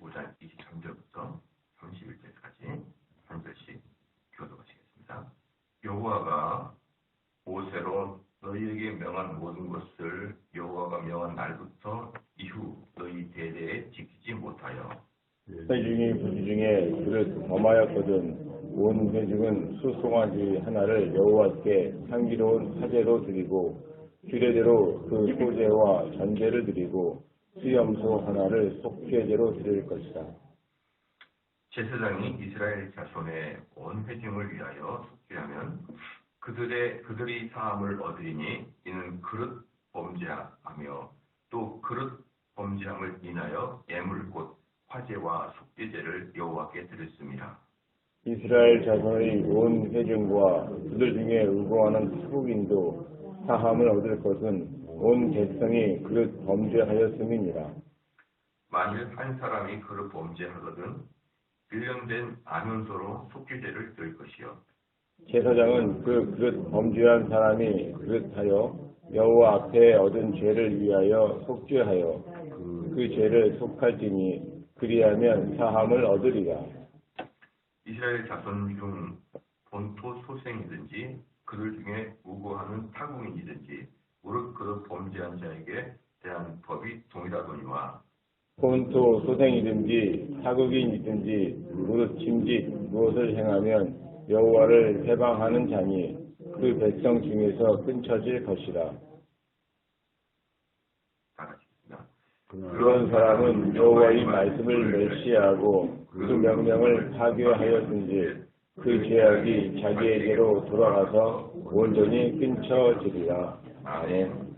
25장 23절부터 31절까지 한 절씩 교독하시겠습니다. 여호와가 모세로 너희에게 명한 모든 것을 여호와가 명한 날부터 이후 너희 대대에 지키지 못하여 회중이 부지 중에 그릇 범하였거든. 온 회중은 수송아지 하나를 여호와께 향기로운 화제로 드리고 규례대로 그 소제와 전제를 드리고 수염소 하나를 속죄제로 드릴 것이다. 제사장이 이스라엘 자손의 온 회중을 위하여 속죄하면 그들이 사함을 얻으리니 이는 그릇 범죄하며 또 그릇 범죄함을 인하여 예물 곧 화제와 속죄제를 여호와께 드렸습니다. 이스라엘 자손의 온 회중과 그들 중에 의거하는 타국인도 사함을 얻을 것은 온 백성이 그릇 범죄하였음이니라. 만일 한 사람이 그릇 범죄하거든 1년 된 암염소로 속죄제를 드릴 것이요 제사장은 그 그릇 범죄한 사람이 그릇하여 여호와 앞에 얻은 죄를 위하여 속죄하여 그 죄를 속할지니 그리하면 사함을 얻으리라. 이스라엘 자손 중 본토 소생이든지 그들 중에 우고하는 타국인이든지 무릇 그릇 범죄한 자에게 대한 법이 동일하거니와 본토 소생이든지 타국인이든지 무릇 짐짓 무엇을 행하면 여호와를 해방하는 자니 그 백성 중에서 끊쳐질 것이라. 그런 사람은 여호와의 말씀을 멸시하고 그 명령을 파괴하였든지 그 죄악이 자기에게로 돌아가서 온전히 끊쳐지리라. 아멘.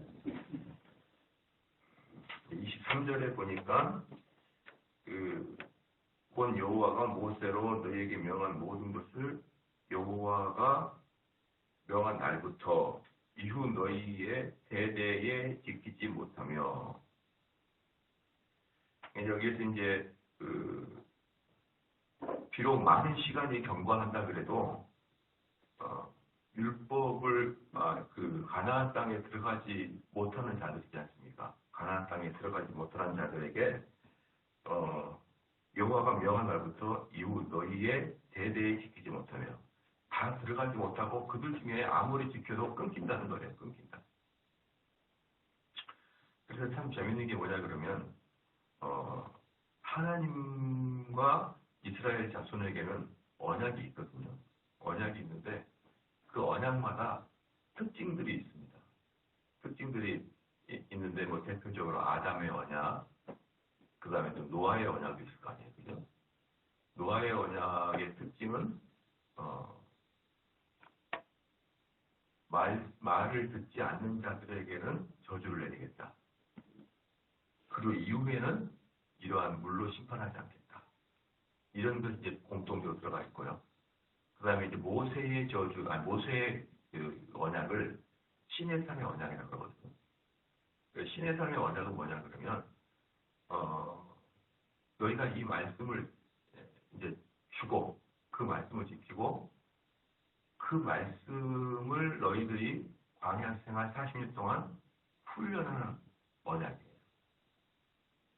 23절에 보니까 본 여호와가 모세로 너희에게 명한 모든 것을 여호와가 명한 날부터 이후 너희의 대대에 지키지 못하며 여기에서 이제 비록 많은 시간이 경과한다 그래도 율법을 가나안 땅에 들어가지 못하는 자들이지 않습니까? 가나안 땅에 들어가지 못하는 자들에게 여호와가 명한 날부터 이후 너희의 대대에 지키지 못하며 다 들어가지 못하고 그들 중에 아무리 지켜도 끊긴다는 거예요. 끊긴다. 그래서 참 재밌는 게 뭐냐 그러면 하나님과 이스라엘 자손에게는 언약이 있거든요. 언약이 있는데 그 언약마다 특징들이 있습니다. 특징들이 있는데 뭐 대표적으로 아담의 언약, 그 다음에 또 노아의 언약이 있을 거 아니에요. 그죠? 노아의 언약의 특징은 말을 듣지 않는 자들에게는 저주를 내리겠다. 그리고 이후에는 이러한 물로 심판하지 않겠다. 이런 것이 이제 공통적으로 들어가 있고요. 그 다음에 이제 모세의 모세의 그 언약을 신의 산의 언약이라고 그러거든요. 신의 산의 언약은 뭐냐 그러면 너희가 이 말씀을 이제 주고 그 말씀을 지키고 그 말씀을 너희들이 광야 생활 40년 동안 훈련하는 언약이에요.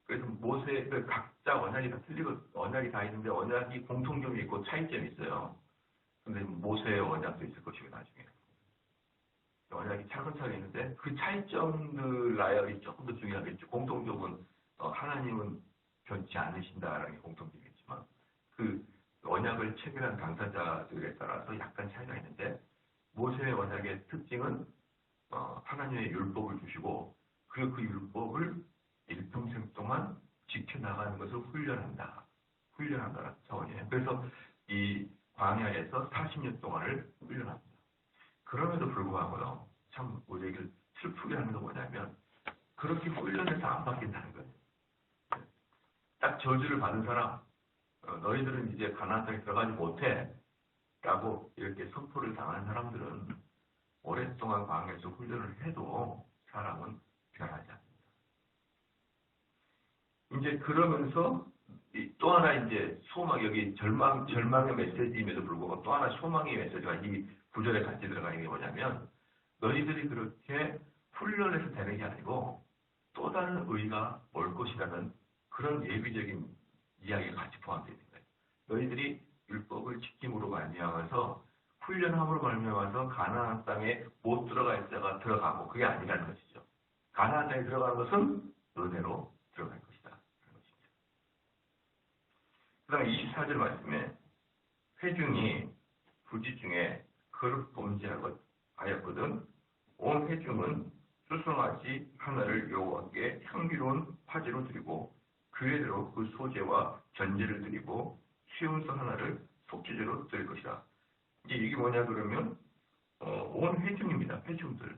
그래서 모세 각자 언약이 다 틀리고 언약이 다 있는데 언약이 공통점이 있고 차이점이 있어요. 근데 모세의 언약도 있을 것이고 나중에 언약이 차근차근 있는데 그 차이점들 나열이 조금 더 중요하겠죠. 공통점은 하나님은 변치 않으신다라는 게 공통점이겠지만 그 언약을 체결한 당사자들에 따라서 약간 차이가 있는데 모세의 언약의 특징은 하나님의 율법을 주시고 그리고 그 율법을 일평생 동안 지켜나가는 것을 훈련한다는 차원이에요. 그래서 이 광야에서 40년 동안을 훈련합니다. 그럼에도 불구하고요, 참 우리에게 슬프게 하는 건 뭐냐면 그렇게 훈련해서 안 바뀐다는 거예요. 딱 저주를 받은 사람, 너희들은 이제 가나안 땅에 들어가지 못해 라고 이렇게 선포를 당한 사람들은 오랫동안 광야에서 훈련을 해도 사람은 변하지 않습니다. 이제 그러면서 또 하나 이제 소망, 여기 절망의 메시지임에도 불구하고 또 하나 소망의 메시지가 이 구절에 같이 들어가 있는 게 뭐냐면 너희들이 그렇게 훈련해서 되는 게 아니고 또 다른 의가 올 것이라는 그런 예비적인 이야기가 같이 포함되어 있는 거예요. 너희들이 율법을 지킴으로 말미암아서 훈련함으로 말미암아서 가나안 땅에 못 들어갈 자가 들어가고 그게 아니라는 것이죠. 가나안 땅에 들어가는 것은 은혜로 들어갈 것이다. 그 다음에 24절 말씀에 회중이 부지 중에 그릇 범죄하였거든 온 회중은 수송아지 하나를 여호와께 향기로운 화제로 드리고 그외대로 그 소제와 전제를 드리고 시음소 하나를 속죄제로 드릴 것이다. 이제 이게 뭐냐 그러면 온 회중입니다. 회중들.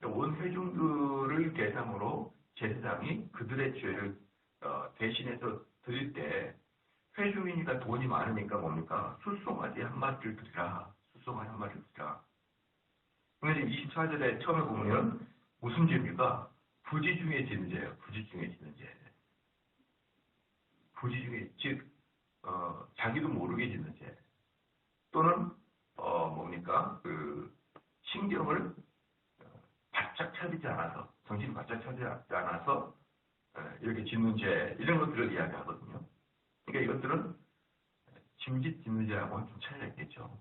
온 회중들을 대상으로 제사장이 그들의 죄를 대신해서 드릴 때 회중이니까 돈이 많으니까 뭡니까? 수송아지 한 마리를 드리라. 수송아지 한 마리를 드리라. 근데 24절에 처음에 보면 무슨 죄입니까? 부지 중에 짓는 죄예요. 부지 중에 짓는 죄. 부지 중에 즉 자기도 모르게 짓는 죄. 또는 뭡니까? 그 신경을 바짝 차리지 않아서 정신이 바짝 차리지 않아서 이렇게 짓는 죄 이런 것들을 이야기하거든요. 그러니까 이것들은 짐짓 짓는 죄하고는 좀 차이가 있겠죠.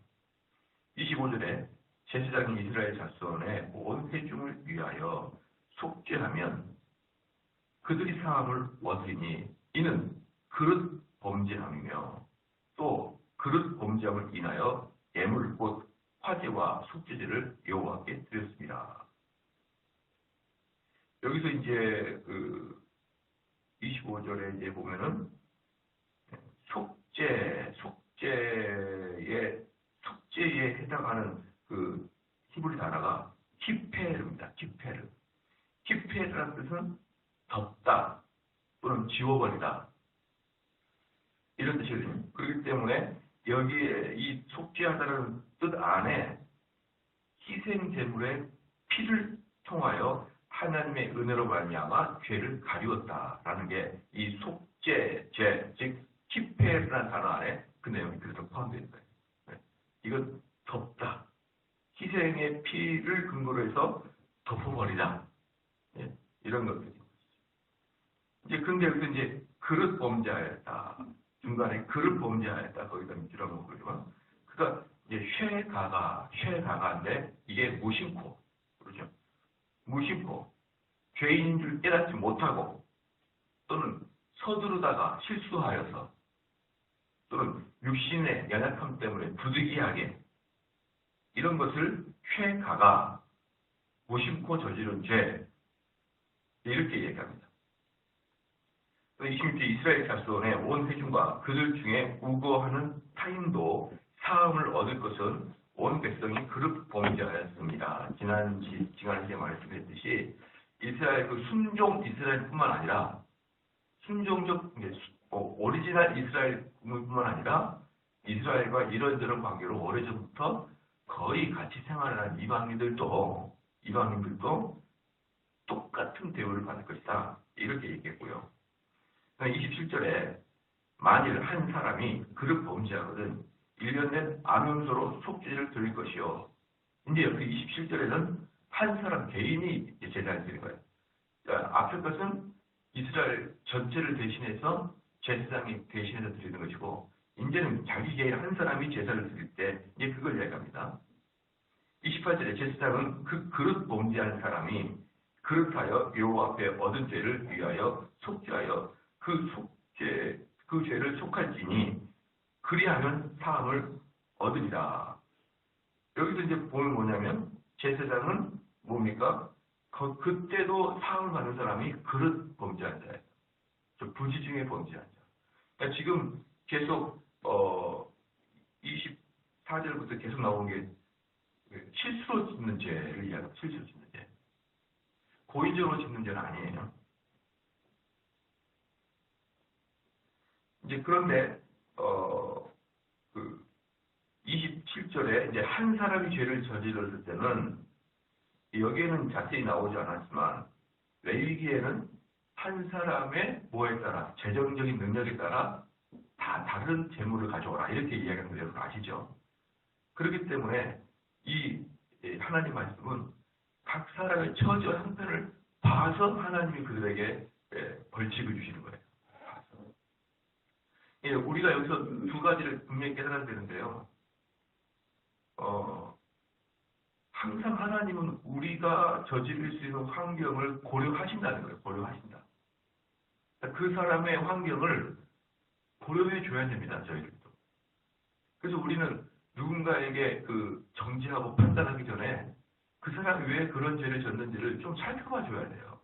25절에 제사장이 이스라엘 자손의 온 회중을 위하여 속죄하면 그들이 사함을 얻으니 이는 그릇 범죄함이며 또 그릇 범죄함을 인하여 예물 곧 화제와 속죄제를 여호와께 드렸습니다. 여기서 이제 그 25절에 이제 보면은 속죄에 해당하는 그 히브리 단어가 키페르입니다. 키페르. 키페르라는 뜻은 덮다 또는 지워버리다 이런 뜻이거든요. 그렇기 때문에 여기에 이 속죄하다는 뜻 안에 희생 제물의 피를 통하여 하나님의 은혜로 말미암아 죄를 가리웠다라는 게 이 속죄죄 즉 키페르라는 단어 안에 그 내용이 그래서 포함되어 있는 거예요. 네. 이건 덮다. 희생의 피를 근거로 해서 덮어버리다. 네. 이런 것들이. 이제 근데 여기서 이제 그릇 범죄하였다. 중간에 그릇 범죄하였다. 거기다 밑이라고 그러지만 그러니까 이제 쉐가가인데 이게 무심코 그렇죠. 무심코 죄인인 줄 깨닫지 못하고 또는 서두르다가 실수하여서 또는 육신의 연약함 때문에 부득이하게 이런 것을 쉐가가 무심코 저지른 죄 이렇게 얘기합니다. 26절 이스라엘 자손의 온 회중과 그들 중에 우거하는 타인도 사함을 얻을 것은 온 백성이 그릇 범죄하였습니다. 지난 시간에 말씀드렸듯이 이스라엘 그 순종 이스라엘뿐만 아니라 순종적 오리지널 이스라엘뿐만 아니라 이스라엘과 이런저런 관계로 오래전부터 거의 같이 생활하는 이방인들도 똑같은 대우를 받을 것이다. 이렇게 얘기했고요. 27절에 만일 한 사람이 그릇 범죄하거든 1년 된 암염소로 속죄를 드릴 것이요. 이제 여기 27절에는 한 사람 개인이 제사를 드린 거예요. 그러니까 앞에 것은 이스라엘 전체를 대신해서 제사장이 대신해서 드리는 것이고 이제는 자기 개인 한 사람이 제사를 드릴 때 이제 그걸 이야기합니다. 28절에 제사장은 그 그릇 범죄한 사람이 그릇하여 여호와 앞에 얻은 죄를 위하여 속죄하여 그 죄를 속할지니 그리하면 사함을 얻으리라. 여기서 이제 보면 뭐냐면 제사장은 뭡니까? 그때도 사함을 받는 사람이 그릇 범죄한 자예요. 부지 중에 범죄한 자. 그러니까 지금 계속 24절부터 계속 나온 게 실수로 짓는 죄를 이야기합니다. 실수로 짓는 죄. 고의적으로 짓는 죄는 아니에요. 이제 그런데 27절에 이제 한 사람이 죄를 저질렀을 때는 여기에는 자세히 나오지 않았지만 레위기에는 한 사람의 뭐에 따라 재정적인 능력에 따라 다 다른 재물을 가져오라 이렇게 이야기하는 거 여러분 아시죠? 그렇기 때문에 이 하나님 말씀은 각 사람의 처지와 형편을 봐서 하나님이 그들에게 벌칙을 주시는 거예요. 예, 우리가 여기서 두 가지를 분명히 깨달아야 되는데요. 항상 하나님은 우리가 저지를 수 있는 환경을 고려하신다는 거예요. 고려하신다. 그 사람의 환경을 고려해 줘야 됩니다. 저희들도. 그래서 우리는 누군가에게 그 정지하고 판단하기 전에 그 사람이 왜 그런 죄를 졌는지를 좀 살펴봐 줘야 돼요.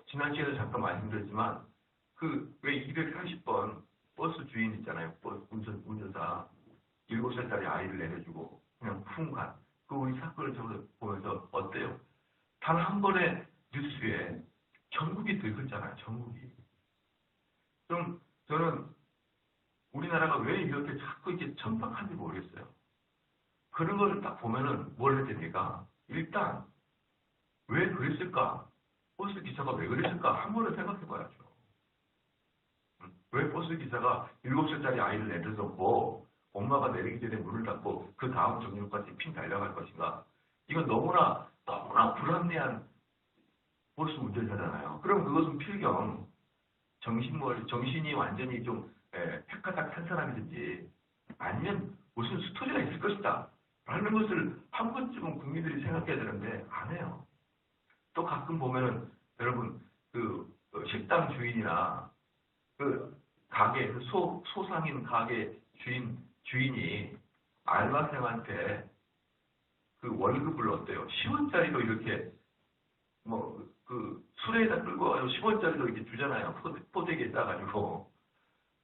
지난 시간에 잠깐 말씀드렸지만 그 왜 230번 버스 주인 있잖아요. 버스 운전사 7살짜리 아이를 내려주고 그냥 쿵 간. 그 우리 사건을 보면서 어때요? 단 한 번의 뉴스에 전국이 들끓잖아요. 전국이. 좀 저는 우리나라가 왜 이렇게 자꾸 이렇게 천박한지 모르겠어요. 그런 거를 딱 보면은 뭘 해야 됩니까? 일단 왜 그랬을까? 버스 기사가 왜 그랬을까? 한 번은 생각해 봐야죠. 왜 버스 기사가 7살짜리 아이를 내려놓고 엄마가 내리기 전에 문을 닫고 그 다음 정류까지 핀 달려갈 것인가? 이건 너무나 불합리한 버스 운전자잖아요. 그럼 그것은 필경 정신이 완전히 좀 폐가닥 탄 사람이든지 아니면 무슨 스토리가 있을 것이다 라는 것을 한 번쯤은 국민들이 생각해야 되는데 안 해요. 또 가끔 보면은 여러분 그 식당 주인이나 그 가게 그 소상인 가게 주인이 알바생한테 그 월급을 어때요? 10원짜리로 이렇게 뭐 그 술에다 끌고 가서 10원짜리로 이렇게 주잖아요. 포대기에 싸가지고.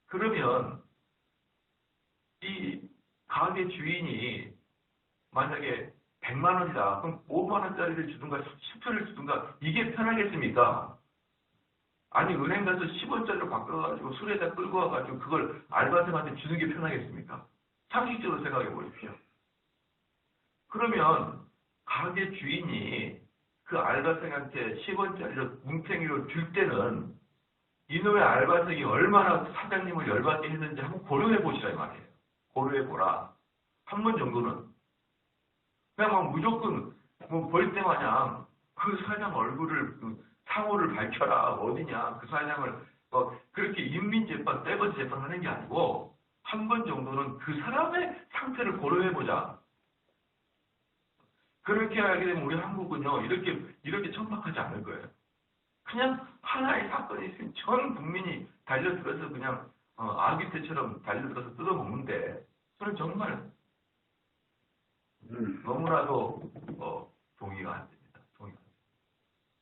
그러면 이 가게 주인이 만약에 100만 원이다. 그럼 5만 원짜리를 주든가 10표를 주든가 이게 편하겠습니까? 아니 은행 가서 10원짜리로 바꿔가지고 술에다 끌고 와가지고 그걸 알바생한테 주는 게 편하겠습니까? 상식적으로 생각해 보십시오. 그러면 가게 주인이 그 알바생한테 10원짜리로 뭉탱이로 줄 때는 이놈의 알바생이 얼마나 사장님을 열받게 했는지 한번 고려해 보시라 이 말이에요. 고려해 보라. 한 번 정도는. 그냥 막 무조건 뭐 볼 때마냥 그 사장 얼굴을 상호를 밝혀라 어디냐 그 사장을 그렇게 인민재판 떼거지 재판 하는 게 아니고 한 번 정도는 그 사람의 상태를 고려해 보자. 그렇게 하게 되면 우리 한국은요 이렇게 천박하지 않을 거예요. 그냥 하나의 사건이 있으면 전 국민이 달려들어서 그냥 아기 떼처럼 달려들어서 뜯어먹는데 저는 정말 너무나도 동의가 안 됩니다. 동의가.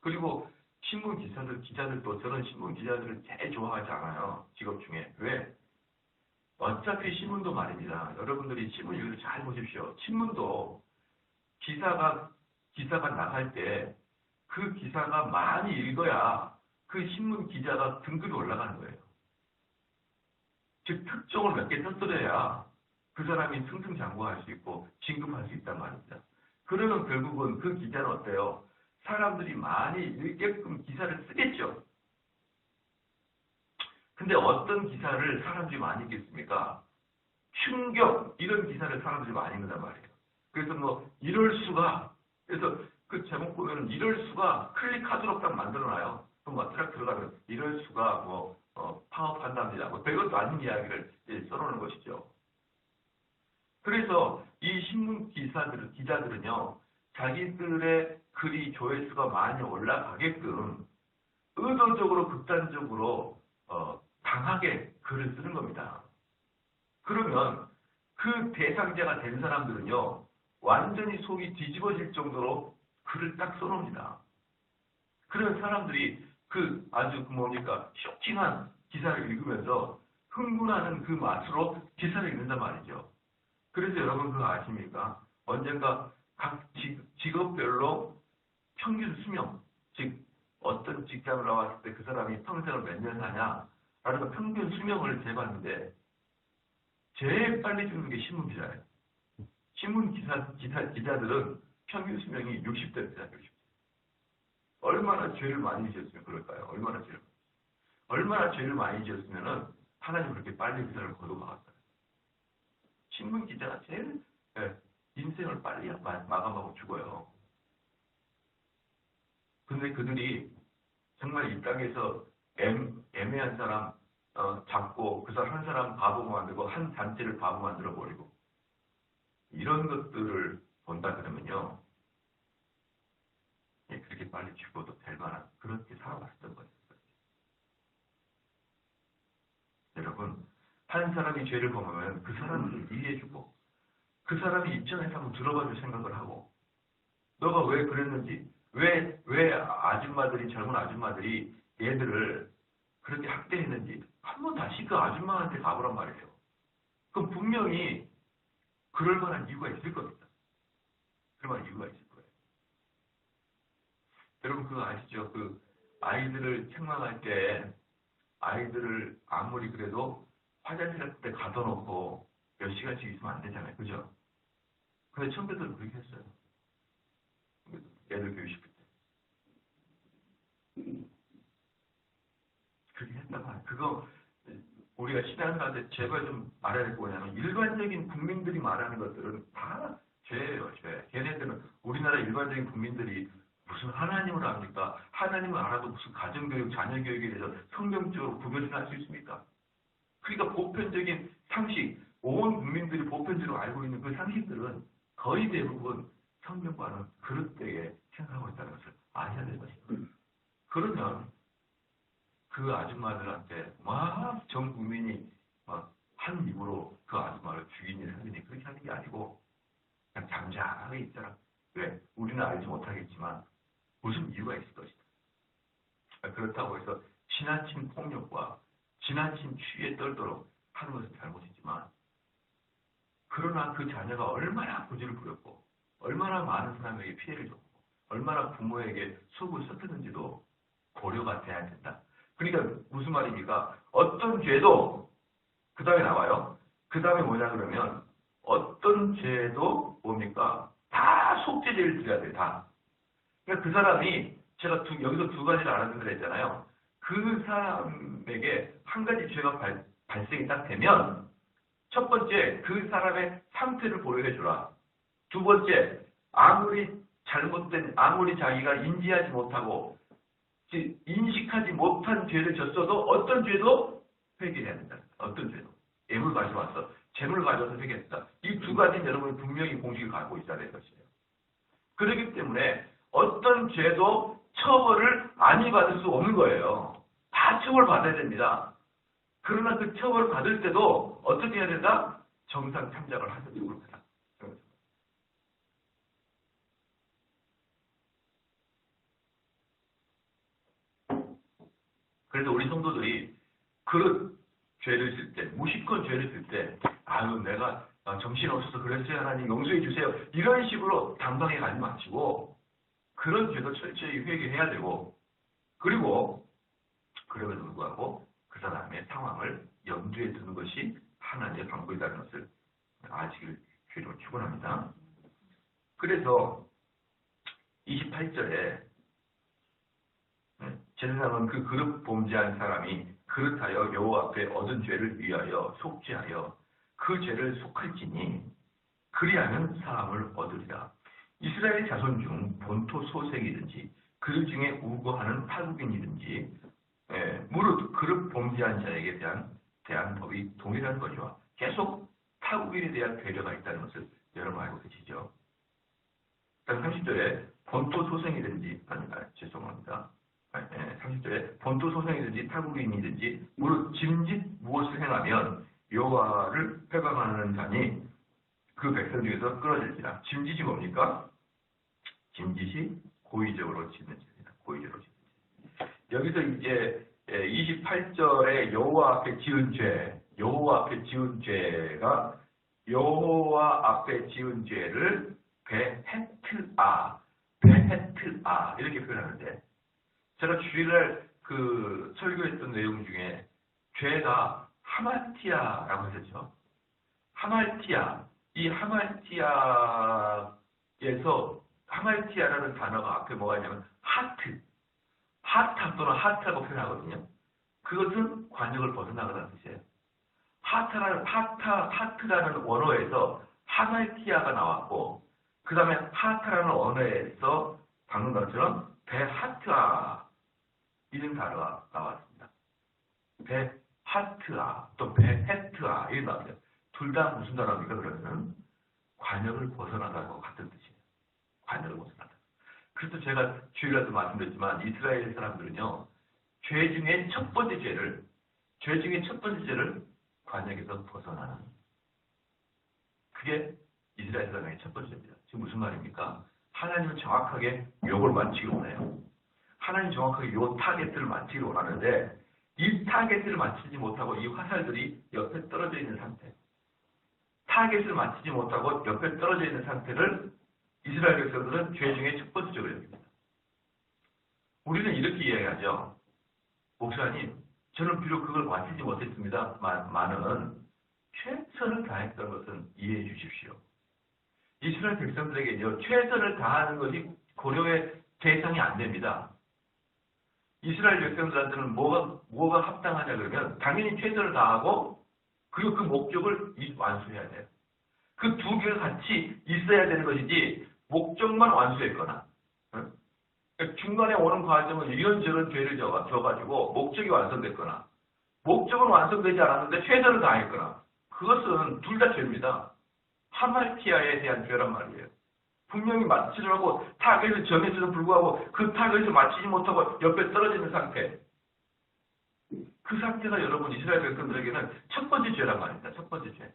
그리고 신문 기자들도 저는 신문 기자들을 제일 좋아하지 않아요. 직업 중에. 왜? 어차피 신문도 말입니다. 여러분들이 신문 읽을 잘 보십시오. 신문도 기사가 나갈 때 그 기사가 많이 읽어야 그 신문 기자가 등급이 올라가는 거예요. 즉 특종을 몇 개 터뜨려야 그 사람이 승승장구할 수 있고 진급할 수 있단 말입니다. 그러면 결국은 그 기자는 어때요? 사람들이 많이 읽게끔 기사를 쓰겠죠. 근데 어떤 기사를 사람들이 많이 읽겠습니까? 충격 이런 기사를 사람들이 많이 읽는단 말이에요. 그래서 뭐 이럴 수가 그래서 그 제목 보면은 이럴 수가 클릭하도록 딱 만들어놔요. 그럼 막 딱 들어가면 이럴 수가 뭐 파업한답니다. 뭐 별것도 아닌 이야기를 써놓는 것이죠. 그래서 이 신문 기자들은요 자기들의 글이 조회수가 많이 올라가게끔 의도적으로 극단적으로 강하게 글을 쓰는 겁니다. 그러면 그 대상자가 된 사람들은요 완전히 속이 뒤집어질 정도로 글을 딱 써놓습니다. 그러면 사람들이 그 아주 쇼킹한 기사를 읽으면서 흥분하는 그 맛으로 기사를 읽는단 말이죠. 그래서 여러분 그거 아십니까? 언젠가 각 직업별로 평균 수명, 즉 어떤 직장을 나왔을 때 그 사람이 평생을 몇 년 사냐 라는 평균 수명을 재봤는데 제일 빨리 죽는 게 신문 기자예요. 신문 기자들은 평균 수명이 60대입니다. 60대. 얼마나 죄를 많이 지었으면 그럴까요? 얼마나 죄를 많이 지었으면은 하나님 그렇게 빨리 그 사람을 거둬막았어요. 신문 기자가 제일 인생을 빨리 마감하고 죽어요. 근데 그들이 정말 이 땅에서 애매한 사람 잡고 그 사람 한 사람 바보 만들고 한 단체를 바보 만들어 버리고 이런 것들을 본다 그러면요. 예, 그렇게 빨리 죽어도 될 만한 그렇게 살아왔던 거예요. 여러분, 한 사람이 죄를 범하면 그 사람을 이해해주고 그 사람의 입장에서 한번 들어봐줄 생각을 하고 너가 왜 그랬는지 왜 아줌마들이 젊은 아줌마들이 얘들을 그렇게 학대했는지 한번 다시 그 아줌마한테 가보란 말이에요. 그럼 분명히 그럴 만한 이유가 있을 겁니다. 그럴 만한 이유가 있을 거예요. 여러분 그거 아시죠? 그 아이들을 책망할 때 아이들을 아무리 그래도 화장실 같은 데 가둬놓고 몇 시간씩 있으면 안 되잖아요. 그죠? 근데 청교도는 그렇게 했어요. 애들 교육시킬 때. 그렇게 했다가 그거 우리가 신앙가한테 제발 좀 말해야 될 거냐면 일반적인 국민들이 말하는 것들은 다 죄예요. 죄. 걔네들은 우리나라 일반적인 국민들이 무슨 하나님을 압니까? 하나님을 알아도 무슨 가정교육, 자녀교육에 대해서 성경적으로 구별을 할 수 있습니까? 그러니까 보편적인 상식, 온 국민들이 보편적으로 알고 있는 그 상식들은 거의 대부분 성경과는 그릇되게 생각하고 있다는 것을 아셔야 되는 것입니다. 그러면 그 아줌마들한테 막 전 국민이 막 한 입으로 그 아줌마를 죽인 일을 하느니 그렇게 하는 게 아니고 그냥 잠잠하게 있더라. 왜? 우리는 알지 못하겠지만 무슨 이유가 있을 것이다. 그렇다고 해서 지나친 폭력과 지나친 추위에 떨도록 하는 것은 잘못이지만 그러나 그 자녀가 얼마나 고집을 부렸고 얼마나 많은 사람에게 피해를 줬고 얼마나 부모에게 속을 썩혔는지도 고려가 돼야 된다. 그러니까 무슨 말입니까? 어떤 죄도 그 다음에 나와요. 그 다음에 뭐냐 그러면 어떤 죄도 뭡니까? 다 속죄죄를 드려야 돼요. 다. 그러니까 그 사람이 제가 여기서 두 가지를 알아듣는다 했잖아요. 그 사람에게 한 가지 죄가 발생이 딱 되면 첫 번째 그 사람의 상태를 보호해 주라. 두 번째 아무리 자기가 인지하지 못하고 인식하지 못한 죄를 졌어도 어떤 죄도 회개해야 된다. 어떤 죄도. 예물 가져와서 재물을 가져와서 회개했다. 이 두 가지는 여러분이 분명히 공식을 갖고 있어야 될 것이에요. 그렇기 때문에 어떤 죄도 처벌을 안 받을 수 없는 거예요. 다 처벌받아야 됩니다. 그러나 그 처벌을 받을 때도 어떻게 해야 된다? 정상 참작을 하는 쪽으로 가자. 그래서 우리 성도들이 그 죄를 쓸 때, 무심코 죄를 쓸 때, 아유, 내가 정신없어서 그랬어요. 하나님 용서해 주세요. 이런 식으로 당당히 가지 마시고, 그런 죄도 철저히 회개해야 되고, 그리고, 그럼에도 불구하고, 그 사람의 상황을 염두에 두는 것이 하나님의 방법이라는 것을 아직을 주의로 축원합니다. 그래서, 28절에, 제사장은 그 그릇 범죄한 사람이 그릇하여 여호와 앞에 얻은 죄를 위하여 속죄하여 그 죄를 속할지니 그리하면 사함을 얻으리라. 이스라엘 자손 중 본토 소생이든지 그 중에 우거하는 타국인이든지 무릇 그릇 범죄한 자에게 대한 법이 동일한 것이와 계속 타국인에 대한 배려가 있다는 것을 여러분 알고 계시죠? 30절에 본토 소생이든지 죄송합니다. 30절에 본토 소생이든지 타국인이든지 무릇 짐짓 무엇을 행하면 여호와를 회방하는 자니 그 백성 중에서 끊어질지라. 짐짓이 뭡니까? 짐짓이 고의적으로 짓는 죄입니다. 고의적으로 짓는 죄. 여기서 이제 28절에 여호와 앞에 지은 죄, 여호와 앞에 지은 죄가 여호와 앞에 지은 죄를 베헤트아 이렇게 표현하는데 제가 주일날 그 설교했던 내용 중에 죄가 하말티아라고 했었죠. 하말티아. 이 하말티아에서 하말티아라는 단어가 앞에 뭐가 있냐면 하타 또는 하트라고 표현하거든요. 그것은 관역을 벗어나가다는 뜻이에요. 하트라는 원어에서 하말티아가 나왔고 그 다음에 하타라는 언어에서 방금 것처럼 베하트아 이런 단어가 나왔습니다. 베하트아 또 베헤트아 이게 나옵니다. 둘 다 무슨 단어입니까? 그러면 관역을 벗어나다고 같은 뜻이에요. 관역을 벗어나다. 그래서 제가 주일에도 말씀드렸지만 이스라엘 사람들은요. 죄 중에 첫 번째 죄를 관역에서 벗어나는 그게 이스라엘 사람의 첫 번째입니다. 지금 무슨 말입니까? 하나님은 정확하게 요걸 맞추기를 원해요. 하나님 정확하게 요 타겟을 맞추기를 원하는데 이 타겟을 맞추지 못하고 이 화살들이 옆에 떨어져 있는 상태. 타겟을 맞추지 못하고 옆에 떨어져 있는 상태를 이스라엘 백성들은 죄 중에 첫 번째 죄로 여깁니다. 우리는 이렇게 이해하죠. 목사님, 저는 비록 그걸 맞추지 못했습니다. 많은 최선을 다했던 것은 이해해 주십시오. 이스라엘 백성들에게는요, 최선을 다하는 것이 고려의 대상이 안 됩니다. 이스라엘 백성들한테는 뭐가 합당하냐 그러면 당연히 최선을 다하고 그리고 그 목적을 완수해야 돼요. 그 두 개가 같이 있어야 되는 것이지 목적만 완수했거나 중간에 오는 과정은 이런저런 죄를 져가지고 목적이 완성됐거나 목적은 완성되지 않았는데 최선을 다했거나 그것은 둘 다 죄입니다. 하말티아에 대한 죄란 말이에요. 분명히 맞추려고 타겟을 정했음에도 불구하고 그 타겟을 맞추지 못하고 옆에 떨어지는 상태. 그 상태가 여러분 이스라엘 백성들에게는 첫 번째 죄란 말입니다. 첫 번째 죄.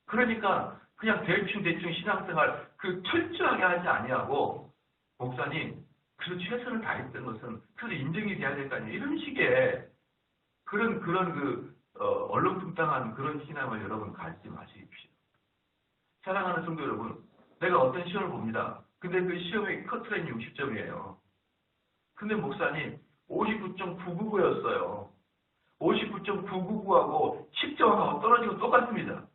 그러니까 그냥 대충 신앙생활 철저하게 하지 아니하고 목사님 그래도 최선을 다했던 것은 그래도 인정이 돼야 될 거 아니에요. 이런 식의 그런 얼렁뚱땅한 그런 신앙을 여러분 갖지 마십시오. 사랑하는 성도 여러분, 내가 어떤 시험을 봅니다. 근데 그 시험의 커트라인이 60점이에요. 근데 목사님 59.999였어요. 59.999하고 10점하고 떨어지고 똑같습니다.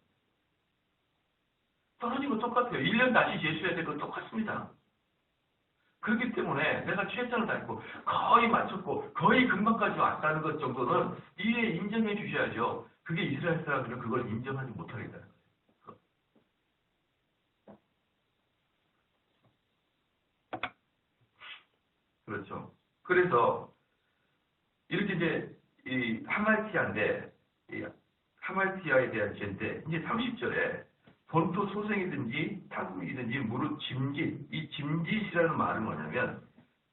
떨어지고 똑같아요. 1년 다시 재수해야 될 건 똑같습니다. 그렇기 때문에 내가 최선을 다했고 거의 맞췄고 거의 금방까지 왔다는 것 정도는 이해 인정해 주셔야죠. 그게 이스라엘 사람들은 그걸 인정하지 못하겠다는 거예요. 그렇죠. 그래서 이렇게 이제 이 하말티아인데 이 하말티아에 대한 죄인데 이제 30절에 본토 소생이든지 타국이든지 무릇 짐짓 이 짐짓이라는 말은 뭐냐면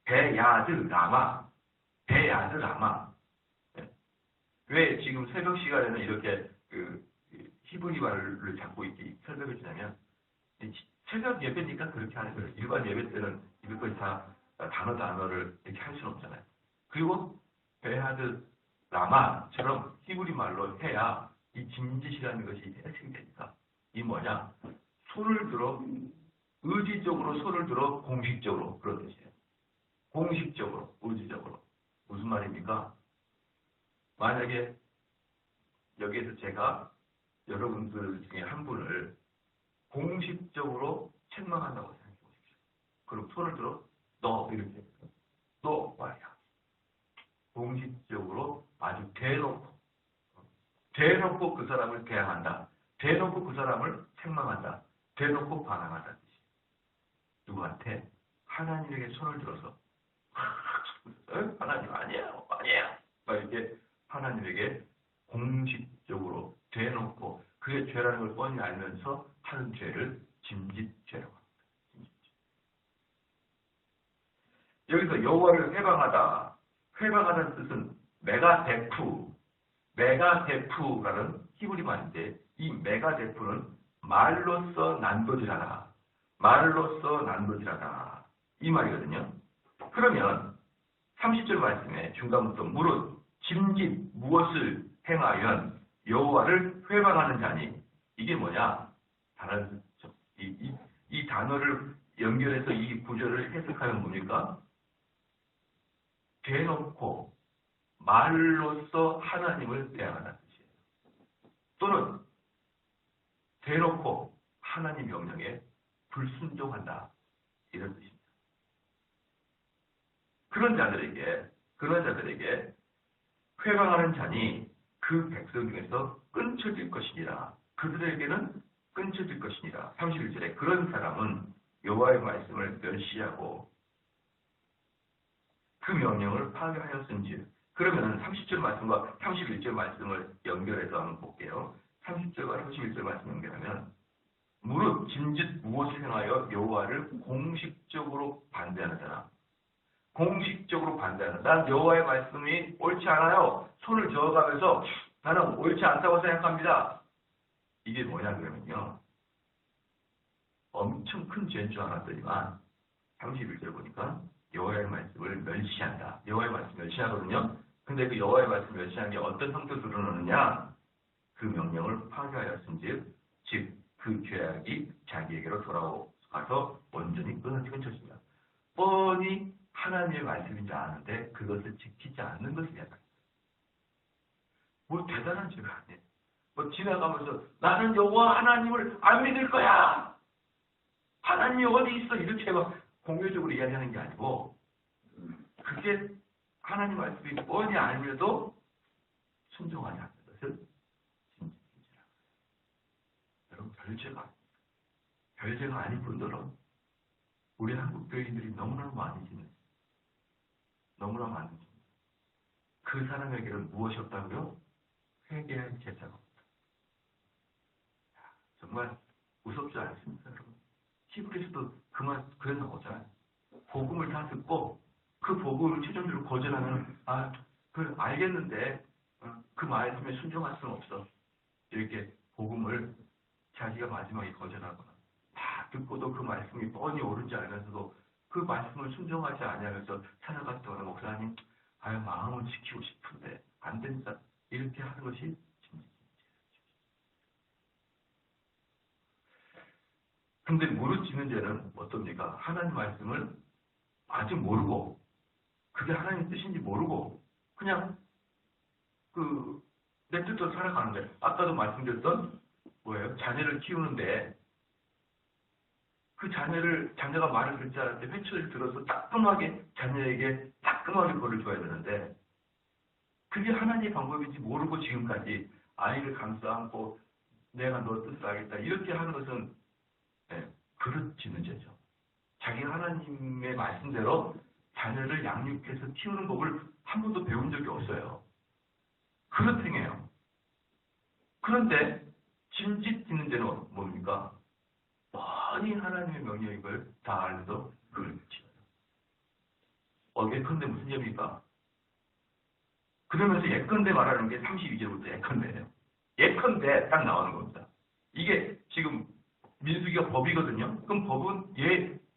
베야드 라마 왜 지금 새벽 시간에는 이렇게 히브리 말을 자꾸 이렇게 설명해 주냐면 새벽 예배니까 그렇게 하는 거예요. 일반 예배 때는 이것까지 다 단어를 이렇게 할 수는 없잖아요. 그리고 베하드 라마처럼 히브리 말로 해야 이 짐짓이라는 것이 해석이 되니까 이 뭐냐 손을 들어 의지적으로 손을 들어 공식적으로 그런 뜻이에요. 공식적으로 의지적으로 무슨 말입니까? 만약에 여기에서 제가 여러분들 중에 한 분을 공식적으로 책망한다고 생각해 보십시오. 그럼 손을 들어 너 이렇게 너 말이야. 공식적으로 아주 대놓고 그 사람을 대항한다. 대놓고 그 사람을 책망한다. 대놓고 반항한다. 누구한테? 하나님에게 손을 들어서 하나님 아니에요. 막 이렇게 하나님에게 공식적으로 대놓고 그게 죄라는 걸 뻔히 알면서 하는 죄를 짐짓죄라고 합니다. 여기서 여호와를 회방하다. 회방하다는 뜻은 메가데프라는 히브리 말인데 이 메가데프는 말로써 난도질하다. 이 말이거든요. 그러면 30절 말씀에 중간부터 무릇 짐짓 무엇을 행하연 여호와를 회방하는 자니 이게 뭐냐? 다른 이 단어를 연결해서 이 구절을 해석하면 뭡니까? 대놓고 말로써 하나님을 대항하는 뜻이에요. 또는 대놓고 하나님 명령에 불순종한다. 이런 뜻입니다. 그런 자들에게 회방하는 자니 그 백성 중에서 끊쳐질 것이니라. 그들에게는 끊쳐질 것이니라. 31절에 그런 사람은 여호와의 말씀을 멸시하고 그 명령을 파괴하였은즉 그러면 30절 말씀과 31절 말씀을 연결해서 한번 볼게요. 30절과 31절 말씀 연결하면 무릇 짐짓 무엇을 행하여 여호와를 공식적으로 반대하는 자나 공식적으로 반대하는 난 여호와의 말씀이 옳지 않아요. 손을 저어가면서 나는 옳지 않다고 생각합니다. 이게 뭐냐 그러면요. 엄청 큰 죄인 줄 알았더니만 31절 보니까 여호와의 말씀을 멸시한다. 여호와의 말씀 멸시하거든요. 근데 그 여호와의 말씀 멸시하는 게 어떤 성격을 드러내느냐? 그 명령을 파괴하였은즉 즉 그 죄악이 자기에게로 돌아가서 온전히 끊어지는 것입니다. 뻔히 하나님의 말씀인 줄 아는데 그것을 지키지 않는 것을 이야기합니다. 뭐 대단한 죄가 아니에요. 뭐 지나가면서 나는 여호와 하나님을 안 믿을 거야. 하나님이 어디 있어? 이렇게 막 공개적으로 이야기하는 게 아니고 그게 하나님 말씀이 뻔히 알면도 순종하지 않는 것을 진실이라. 여러분 별죄가 아닌 분들은 우리 한국 교인들이 너무나 많이 짓는 너무나 많은 짓. 그 사람에게는 무엇이 없다고요? 회개할 제사가 없다. 정말 무섭지 않습니까, 여러분? 히브리서도 그래 나오잖아요. 복음을 다 듣고 그 복음을 최종적으로 거절하면 알겠는데 그 말씀에 순종할 수는 없어. 이렇게 복음을 자기가 마지막에 거절하거나 다 듣고도 그 말씀이 뻔히 옳은지 알면서도 그 말씀을 순종하지 않으면서 살아갔다고 목사님 마음을 지키고 싶은데 안 된다. 이렇게 하는 것이 진리입니다. 근데 무릇 짓는 죄는 어떻습니까? 하나님 말씀을 아직 모르고 그게 하나님 뜻인지 모르고 그냥 내 뜻대로 살아가는데 아까도 말씀드렸던 뭐예요? 자녀를 키우는데 그 자녀가 말을 듣지 않을 때 회초리를 들어서 따끔하게 자녀에게 따끔하게 벌을 줘야 되는데 그게 하나님의 방법인지 모르고 지금까지 아이를 감싸 안고 내가 너 뜻을 알겠다 이렇게 하는 것은 그릇 짓는 죄죠. 자기가 하나님의 말씀대로 자녀를 양육해서 키우는 법을 한 번도 배운 적이 없어요. 그릇 행해요. 그런데 짐짓 짓는 죄는 뭡니까? 뻔히 하나님의 명령을 다 알면서 그릇 짓어요. 예컨대 무슨 죄입니까? 그러면서 예컨대 말하는 게 32절부터 예컨대예요. 예컨대 딱 나오는 겁니다. 이게 지금 민수기가 법이거든요. 그럼 법은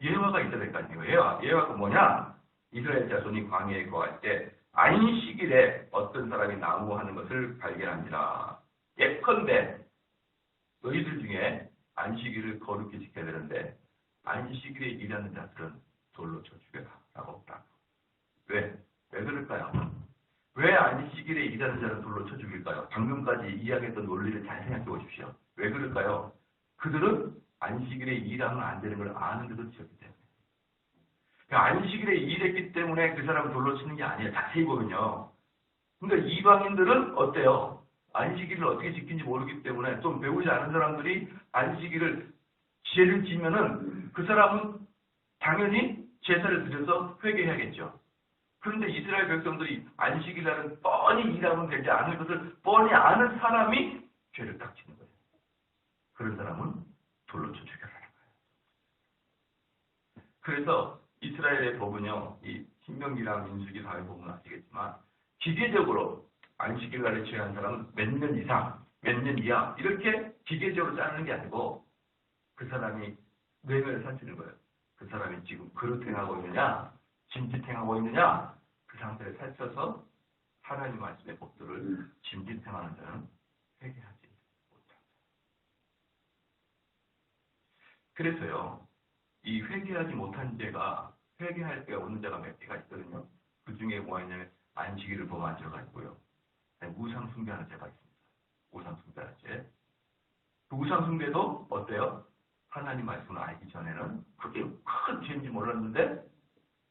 예화가 있어야 될 거 아니에요. 예화가 뭐냐? 이스라엘 자손이 광야에 거할 때 안식일에 어떤 사람이 나무하는 것을 발견합니다. 예컨대 너희들 중에 안식일을 거룩히 지켜야 되는데 안식일에 일하는 자들은 돌로 쳐 죽여라 라고 없다. 왜 그럴까요? 왜 안식일에 일하는 자는 돌로 쳐 죽일까요? 방금까지 이야기했던 논리를 잘 생각해 보십시오. 왜 그럴까요? 그들은 안식일에 일하면 안 되는 걸 아는데도 지었기 때문에. 안식일에 일했기 때문에 그 사람을 돌로 치는 게 아니에요. 자세히 보면요. 그러니까 이방인들은 어때요? 안식일을 어떻게 지킨지 모르기 때문에 좀 배우지 않은 사람들이 안식일을 죄를 지면은 그 사람은 당연히 제사를 드려서 회개해야겠죠. 그런데 이스라엘 백성들이 안식일날은 뻔히 일하면 되지 않을 것을 뻔히 아는 사람이 죄를 딱 지는 거예요. 그런 사람은 돌로 쳐 죽여라는 거예요. 그래서 이스라엘의 법은요, 이 신명기랑 민수기 사회 보면 아시겠지만 기계적으로 안식일날에 취한 사람은 몇 년 이상, 몇 년 이하 이렇게 기계적으로 자르는 게 아니고 그 사람이 뇌면을 살피는 거예요. 그 사람이 지금 그릇 행하고 있느냐, 짐짓 행하고 있느냐 그 상태를 살펴서 하나님 말씀의 법들을 짐짓 행하는 자는 회개하지 못합니다. 그래서요, 이 회개하지 못한 죄가 회개할 때가 오는 자가 몇 개가 있거든요. 그 중에 뭐가 있냐면 안식일을 범한 죄가 있고요. 우상 숭배하는 죄가 있습니다. 우상 숭배하는 죄. 그 우상 숭배도 어때요? 하나님 말씀을 알기 전에는 그렇게 큰 죄인지 몰랐는데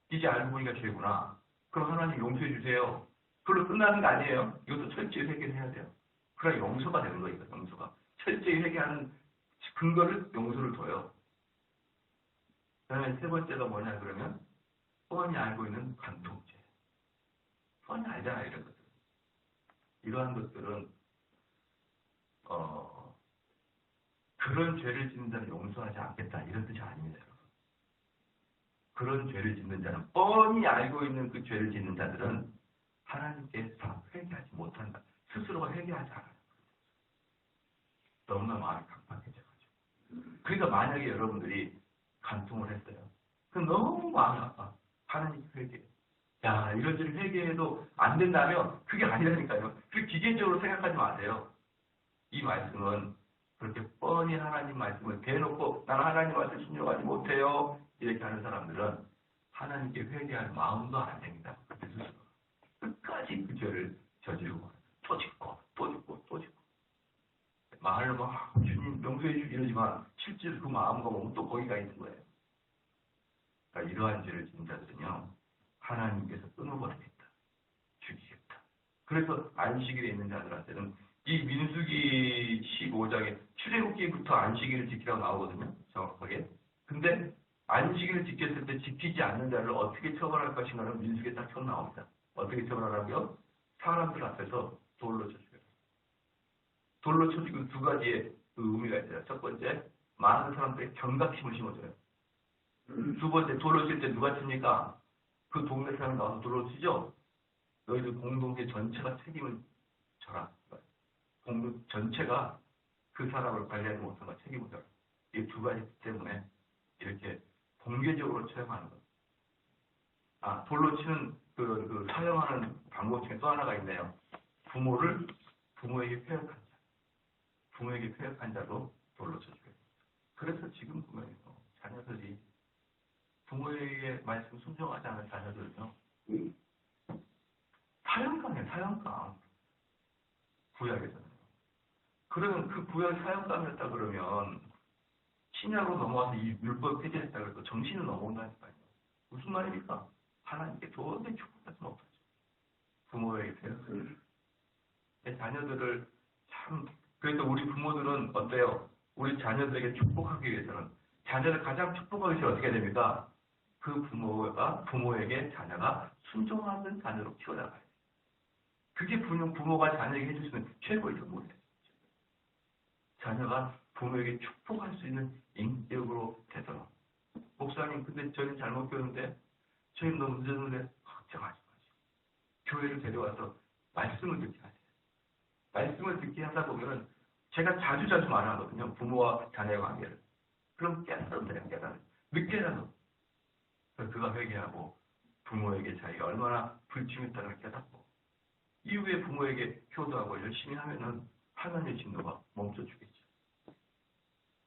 이제 알고 보니까 죄구나. 그럼 하나님 용서해 주세요. 그걸로 끝나는 거 아니에요. 이것도 철저히 회개를 해야 돼요. 그래야 용서가 되는 거예요. 용서가. 철저히 회개하는 근거를 용서를 둬요. 그 다음에 세 번째가 뭐냐 그러면 뻔히 알고 있는 관통죄. 뻔히 알잖아요, 이런 것들. 이러한 것들은 그런 죄를 짓는 자는 용서하지 않겠다 이런 뜻이 아닙니다, 여러분. 그런 죄를 짓는 자는 뻔히 알고 있는 그 죄를 짓는 자들은 하나님께서 회개하지 못한다. 스스로가 회개하지 않아요. 너무나 마음이 강팍해져가지고. 그러니까 만약에 여러분들이 간통을 했어요. 그럼 너무 마음이 아파. 하나님 회개. 야, 이런 일을 회개해도 안 된다면 그게 아니라니까요. 그 기계적으로 생각하지 마세요. 이 말씀은 그렇게 뻔히 하나님 말씀을 대놓고 나는 하나님 말씀 순종하지 못해요. 이렇게 하는 사람들은 하나님께 회개할 마음도 안 됩니다. 그때 스스로. 끝까지 그 죄를 저지르고 또 짓고 또 짓고 또 짓고. 말로 막 주님 용서해 주시지만 실제로 그 마음과 몸은 또 거기가 있는 거예요. 그러니까 이러한 죄를 짓는 자들은요. 하나님께서 끊어버리겠다. 죽이겠다. 그래서 안식일에 있는 자들한테는 이 민수기 15장에 출애굽기부터 안식일을 지키라고 나오거든요. 정확하게. 근데 안식일을 지켰을 때 지키지 않는 자를 어떻게 처벌할 것인가는 민수기에 딱 나옵니다. 어떻게 처벌하라고요? 사람들 앞에서 돌로 쳐죽여요. 돌로 쳐죽이고 두 가지의 그 의미가 있어요. 첫 번째, 많은 사람들의 경각심을 심어줘요. 두 번째, 돌로 칠 때 누가 칩니까? 그 동네 사람이 나와서 돌로 치죠? 너희들 공동체 전체가 책임을 져라. 공동 전체가 그 사람을 관리하지 못한 책임을 져라. 이 두 가지 때문에 이렇게 공개적으로 처형하는 것. 아, 돌로 치는 그 사용하는 방법 중에 또 하나가 있네요. 부모에게 폐역한 자. 부모에게 폐역한 자도 돌로 쳐줘요. 그래서 지금 보면요. 자녀들이 부모에게 말씀 순종하지 않은 자녀들은요. 사형감이에요. 사형감. 구약에서는. 그러면 그 구약 사형감이었다 그러면 신약으로 넘어와서 이 율법 폐지했다 그래도 정신은 넘어온다니까요. 무슨 말입니까? 하나님께 도저히 축복할 수는 없어요. 부모에게 폐역을. 자녀들을 참 그래서 우리 부모들은 어때요? 우리 자녀들에게 축복하기 위해서는 자녀를 가장 축복하기 위해서 어떻게 됩니까? 그 부모에게 자녀가 순종하는 자녀로 키워나가요. 그게 부모가 자녀에게 해줄 수 있는 최고의 선물이에요. 자녀가 부모에게 축복할 수 있는 인격으로 되도록. 목사님, 근데 저는 잘못 배웠는데, 저희 너무 늦었는데, 걱정하지 마세요. 교회를 데려와서 말씀을 듣게 하세요. 말씀을 듣게 하다 보면, 제가 자주 말하거든요. 부모와 자녀의 관계를. 그럼 깨달으면 돼요, 깨달으면. 늦게라도. 그가 회개하고, 부모에게 자기가 얼마나 불충했다는 걸 깨닫고, 이후에 부모에게 효도하고 열심히 하면은, 하나님의 진노가 멈춰주겠죠.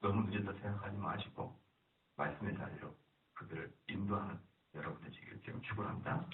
너무 늦었다 생각하지 마시고 말씀의 자리로 그들을 인도하는 여러분의 지기를 지금 축원합니다.